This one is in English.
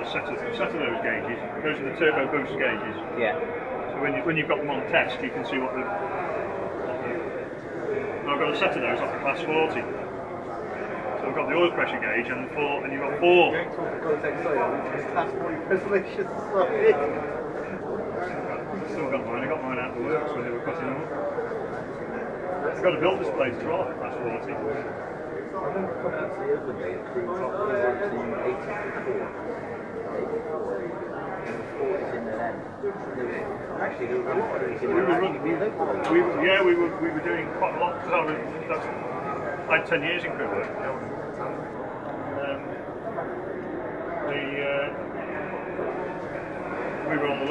a set of those gauges. Those are the turbo boost gauges. Yeah. So when you've got them on test, you can see what the I've got a set of those off the class 40. So I've got the oil pressure gauge and you've got four. Still got mine. I got mine out of the works when they were putting them up. I've got a build displays as well for class 40. We were doing quite a lot. I had 10 years in crew work. We were on the